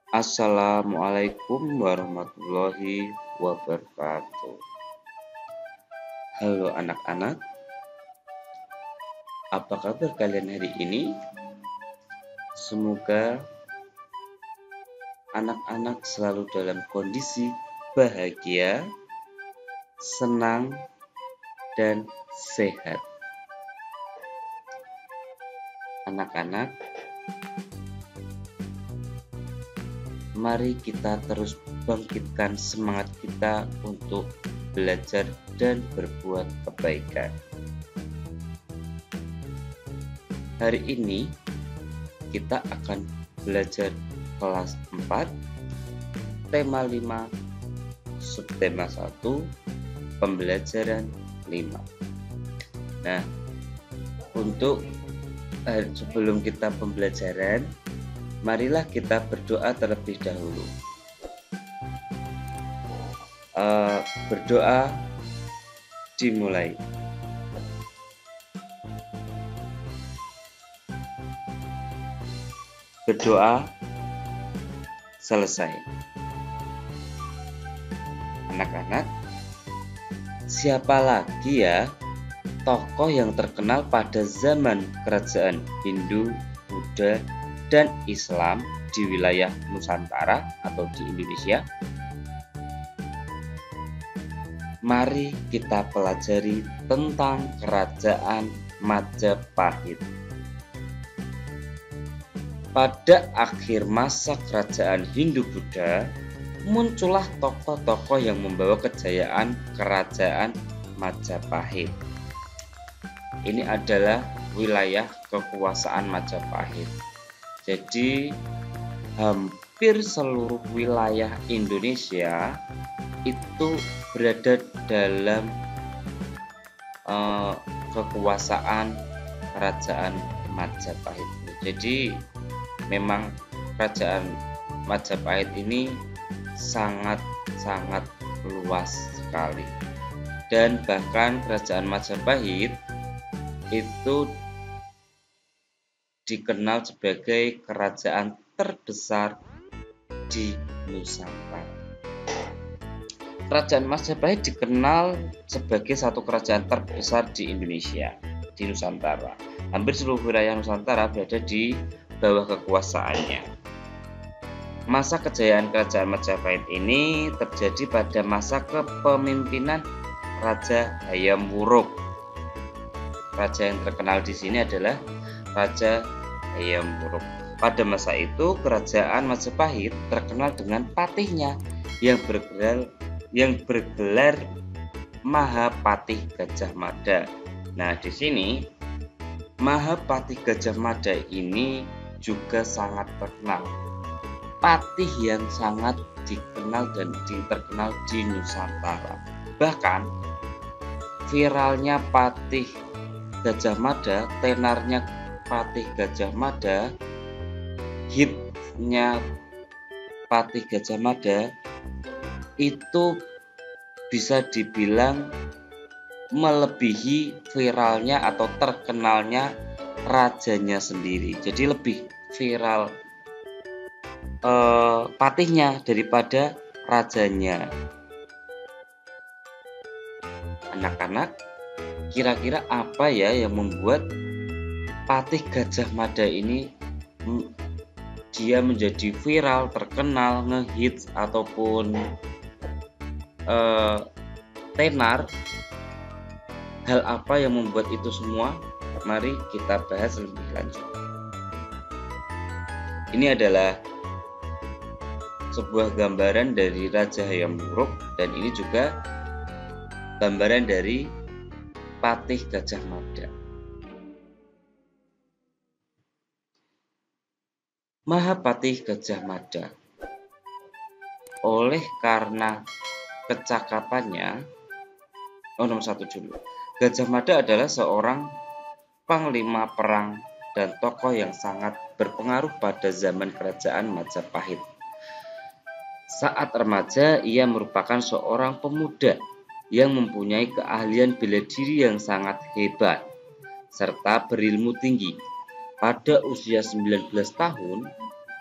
Assalamualaikum warahmatullahi wabarakatuh. Halo anak-anak, apa kabar kalian hari ini? Semoga anak-anak selalu dalam kondisi bahagia, senang, dan sehat. Anak-anak, mari kita terus bangkitkan semangat kita untuk belajar dan berbuat kebaikan. Hari ini kita akan belajar kelas 4, tema 5, subtema 1, pembelajaran 5. Nah, untuk sebelum kita pembelajaran, marilah kita berdoa terlebih dahulu. Berdoa dimulai. Berdoa selesai. Anak-anak, siapa lagi ya tokoh yang terkenal pada zaman kerajaan Hindu, Buddha, dan Islam di wilayah Nusantara atau di Indonesia? Mari kita pelajari tentang kerajaan Majapahit. Pada akhir masa kerajaan Hindu-Buddha, muncullah tokoh-tokoh yang membawa kejayaan kerajaan Majapahit. Ini adalah wilayah kekuasaan Majapahit. Jadi hampir seluruh wilayah Indonesia itu berada dalam kekuasaan kerajaan Majapahit. Jadi memang kerajaan Majapahit ini sangat luas sekali. Dan bahkan kerajaan Majapahit itu dikenal sebagai kerajaan terbesar di Nusantara. Kerajaan Majapahit dikenal sebagai satu kerajaan terbesar di Indonesia, di Nusantara. Hampir seluruh wilayah Nusantara berada di bawah kekuasaannya. Masa kejayaan kerajaan Majapahit ini terjadi pada masa kepemimpinan Raja Hayam Wuruk. Raja yang terkenal di sini adalah Raja Hayam Wuruk. Pada masa itu, kerajaan Majapahit terkenal dengan patihnya yang bergelar Mahapatih Gajah Mada. Nah, di sini Mahapatih Gajah Mada ini juga sangat terkenal. Patih yang sangat dikenal dan terkenal di Nusantara. Bahkan viralnya Patih Gajah Mada, tenarnya Patih Gajah Mada, hitnya Patih Gajah Mada itu bisa dibilang melebihi viralnya atau terkenalnya rajanya sendiri. Jadi lebih viral patihnya daripada rajanya. Anak-anak, kira-kira apa ya yang membuat Patih Gajah Mada ini dia menjadi viral, terkenal, ngehits ataupun tenar? Hal apa yang membuat itu semua? Mari kita bahas lebih lanjut. Ini adalah sebuah gambaran dari Raja Hayam Wuruk, dan ini juga gambaran dari Patih Gajah Mada. Mahapatih Gajah Mada, oleh karena kecakapannya, nomor satu dulu, Gajah Mada adalah seorang panglima perang dan tokoh yang sangat berpengaruh pada zaman kerajaan Majapahit. Saat remaja, ia merupakan seorang pemuda yang mempunyai keahlian bela diri yang sangat hebat, serta berilmu tinggi. Pada usia 19 tahun,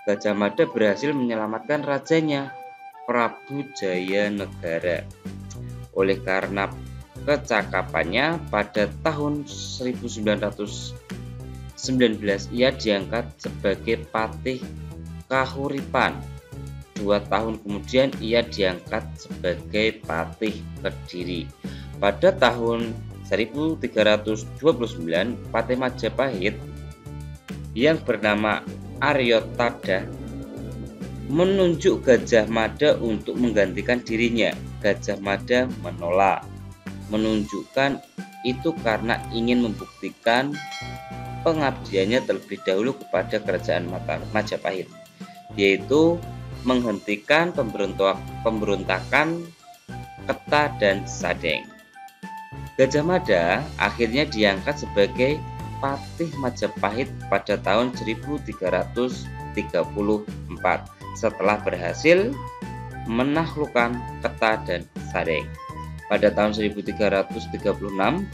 Gajah Mada berhasil menyelamatkan rajanya, Prabu Jayanegara. Oleh karena kecakapannya, pada tahun 1919 ia diangkat sebagai Patih Kahuripan. 2 tahun kemudian ia diangkat sebagai Patih Kediri. Pada tahun 1329, Patih Majapahit yang bernama Arya Tada menunjuk Gajah Mada untuk menggantikan dirinya. Gajah Mada menolak, menunjukkan itu karena ingin membuktikan pengabdiannya terlebih dahulu kepada kerajaan Majapahit, yaitu menghentikan pemberontakan Keta dan Sadeng. Gajah Mada akhirnya diangkat sebagai Patih Majapahit pada tahun 1334 setelah berhasil menaklukkan Keta dan Sadeng. Pada tahun 1336,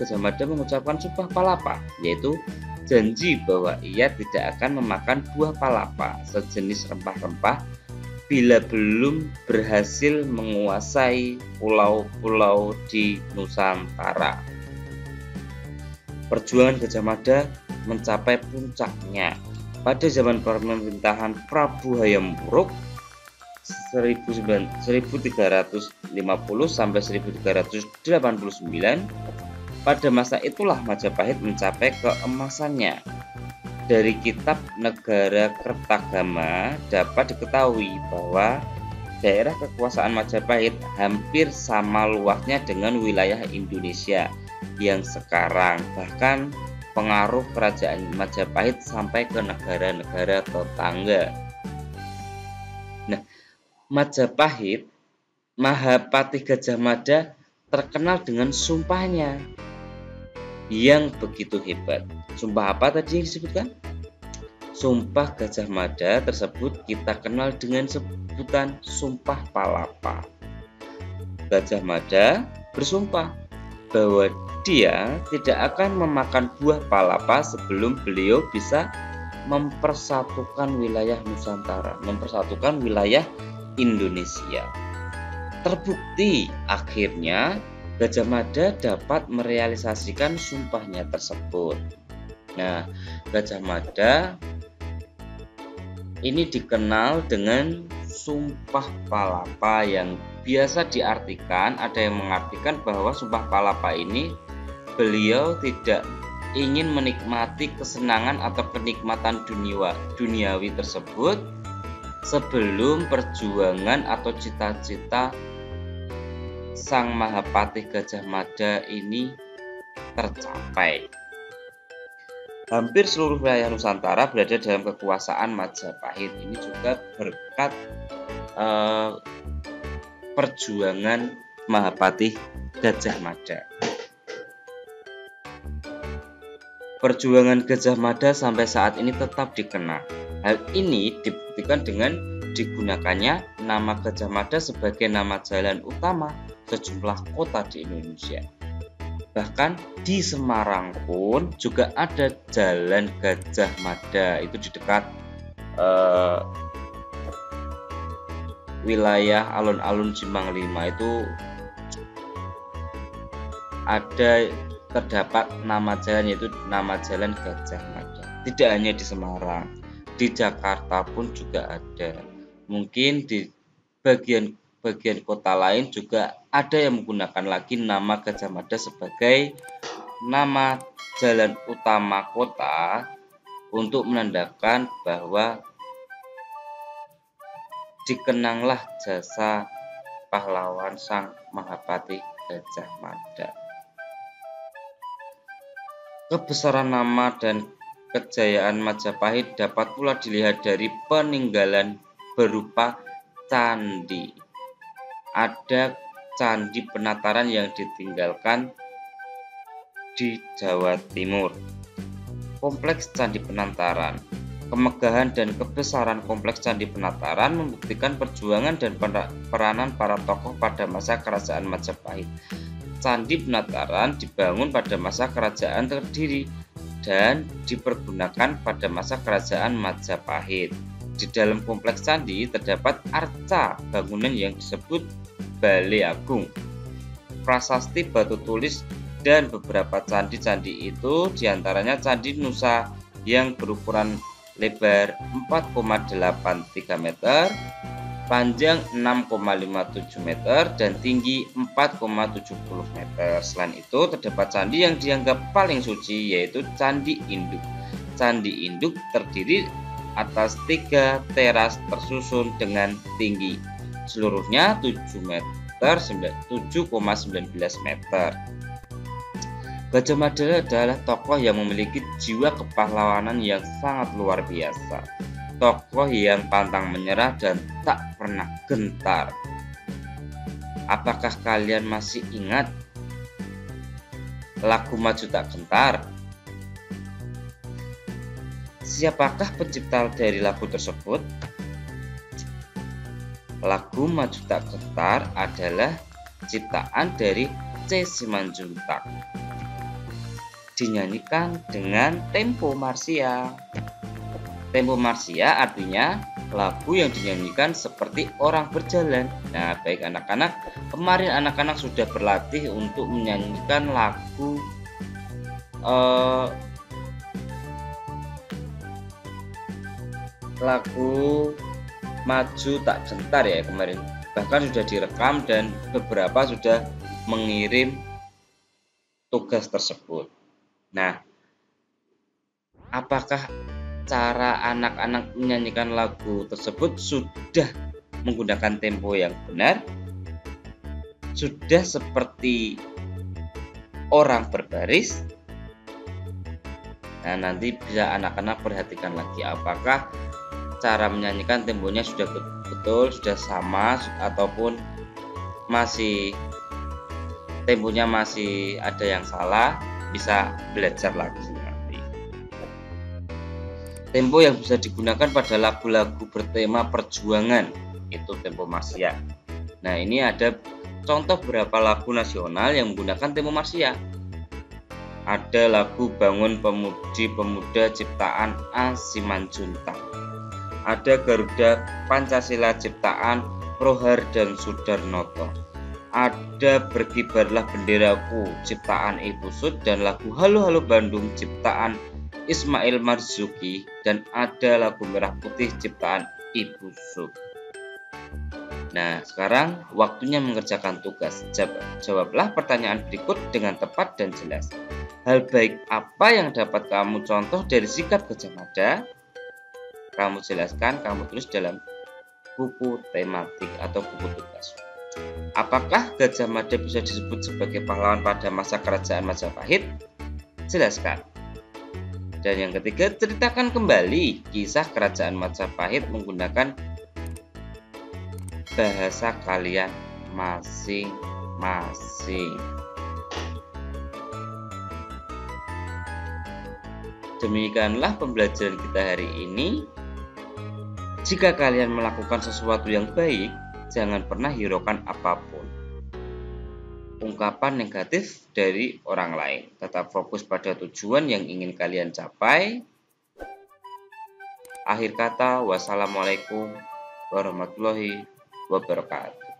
Gajah Mada mengucapkan Sumpah Palapa, yaitu janji bahwa ia tidak akan memakan buah palapa, sejenis rempah-rempah, bila belum berhasil menguasai pulau-pulau di Nusantara. Perjuangan Gajah Mada mencapai puncaknya pada zaman pemerintahan Prabu Hayam Wuruk 1350 sampai 1389. Pada masa itulah Majapahit mencapai keemasannya. Dari kitab Negara Kertagama dapat diketahui bahwa daerah kekuasaan Majapahit hampir sama luasnya dengan wilayah Indonesia yang sekarang. Bahkan pengaruh kerajaan Majapahit sampai ke negara-negara tetangga. Nah, Majapahit, Mahapatih Gajah Mada terkenal dengan sumpahnya yang begitu hebat. Sumpah apa tadi yang disebutkan? Sumpah Gajah Mada tersebut kita kenal dengan sebutan Sumpah Palapa. Gajah Mada bersumpah bahwa dia tidak akan memakan buah palapa sebelum beliau bisa mempersatukan wilayah Nusantara, mempersatukan wilayah Indonesia. Terbukti akhirnya Gajah Mada dapat merealisasikan sumpahnya tersebut. Nah, Gajah Mada ini dikenal dengan Sumpah Palapa yang biasa diartikan, ada yang mengartikan bahwa Sumpah Palapa ini beliau tidak ingin menikmati kesenangan atau kenikmatan duniawi tersebut sebelum perjuangan atau cita-cita Sang Mahapatih Gajah Mada ini tercapai. Hampir seluruh wilayah Nusantara berada dalam kekuasaan Majapahit. Ini juga berkat perjuangan Mahapatih Gajah Mada. Perjuangan Gajah Mada sampai saat ini tetap dikenal. Hal ini dibuktikan dengan digunakannya nama Gajah Mada sebagai nama jalan utama sejumlah kota di Indonesia. Bahkan di Semarang pun juga ada Jalan Gajah Mada, itu di dekat wilayah alun-alun Simpang 5 itu terdapat nama jalan, yaitu nama Jalan Gajah Mada. Tidak hanya di Semarang, di Jakarta pun juga ada. Mungkin di bagian kota lain juga ada yang menggunakan lagi nama Gajah Mada sebagai nama jalan utama kota untuk menandakan bahwa dikenanglah jasa pahlawan Sang Mahapatih Gajah Mada. Kebesaran nama dan kejayaan Majapahit dapat pula dilihat dari peninggalan berupa candi. Ada Candi Penataran yang ditinggalkan di Jawa Timur. Kompleks Candi Penataran. Kemegahan dan kebesaran kompleks Candi Penataran membuktikan perjuangan dan peranan para tokoh pada masa kerajaan Majapahit. Candi Penataran dibangun pada masa kerajaan Kediri dan dipergunakan pada masa kerajaan Majapahit. Di dalam kompleks candi terdapat arca bangunan yang disebut Balai Agung, prasasti batu tulis, dan beberapa candi-candi itu diantaranya Candi Nusa yang berukuran lebar 4,83 meter, panjang 6,57 meter, dan tinggi 4,70 meter. Selain itu terdapat candi yang dianggap paling suci, yaitu Candi Induk. Candi Induk terdiri atas 3 teras tersusun dengan tinggi seluruhnya 7,19 meter. Gajah Mada adalah tokoh yang memiliki jiwa kepahlawanan yang sangat luar biasa. Tokoh yang pantang menyerah dan tak pernah gentar. Apakah kalian masih ingat lagu Maju Tak Gentar? Siapakah pencipta dari lagu tersebut? Lagu Maju Tak Gentar adalah ciptaan dari C. Simanjuntak, dinyanyikan dengan tempo marsia. Tempo marsia artinya lagu yang dinyanyikan seperti orang berjalan. Nah, baik anak-anak, kemarin anak-anak sudah berlatih untuk menyanyikan lagu Maju Tak Gentar ya kemarin. Bahkan sudah direkam dan beberapa sudah mengirim tugas tersebut. Nah, apakah cara anak-anak menyanyikan lagu tersebut sudah menggunakan tempo yang benar? Sudah seperti orang berbaris? Nah, nanti bisa anak-anak perhatikan lagi apakah cara menyanyikan temponya sudah betul, sudah sama, ataupun masih temponya masih ada yang salah. Bisa belajar lagi nanti. Tempo yang bisa digunakan pada lagu-lagu bertema perjuangan itu tempo marsia. Nah, ini ada contoh beberapa lagu nasional yang menggunakan tempo marsia. Ada lagu Bangun Pemudi Pemuda ciptaan A. Simanjuntak. Ada Garuda Pancasila ciptaan Rohar dan Sudarnoto. Ada Berkibarlah Benderaku ciptaan Ibu Sud, dan lagu Halo Halo Bandung ciptaan Ismail Marzuki, dan ada lagu Merah Putih ciptaan Ibu Sud. Nah, sekarang waktunya mengerjakan tugas. Jawablah pertanyaan berikut dengan tepat dan jelas. Hal baik apa yang dapat kamu contoh dari sikap Gajah Mada? Kamu jelaskan, kamu tulis dalam buku tematik atau buku tugas. Apakah Gajah Mada bisa disebut sebagai pahlawan pada masa kerajaan Majapahit? Jelaskan. Dan yang ketiga, ceritakan kembali kisah kerajaan Majapahit menggunakan bahasa kalian masing-masing. Demikianlah pembelajaran kita hari ini. Jika kalian melakukan sesuatu yang baik, jangan pernah hiraukan apapun ungkapan negatif dari orang lain. Tetap fokus pada tujuan yang ingin kalian capai. Akhir kata, wassalamualaikum warahmatullahi wabarakatuh.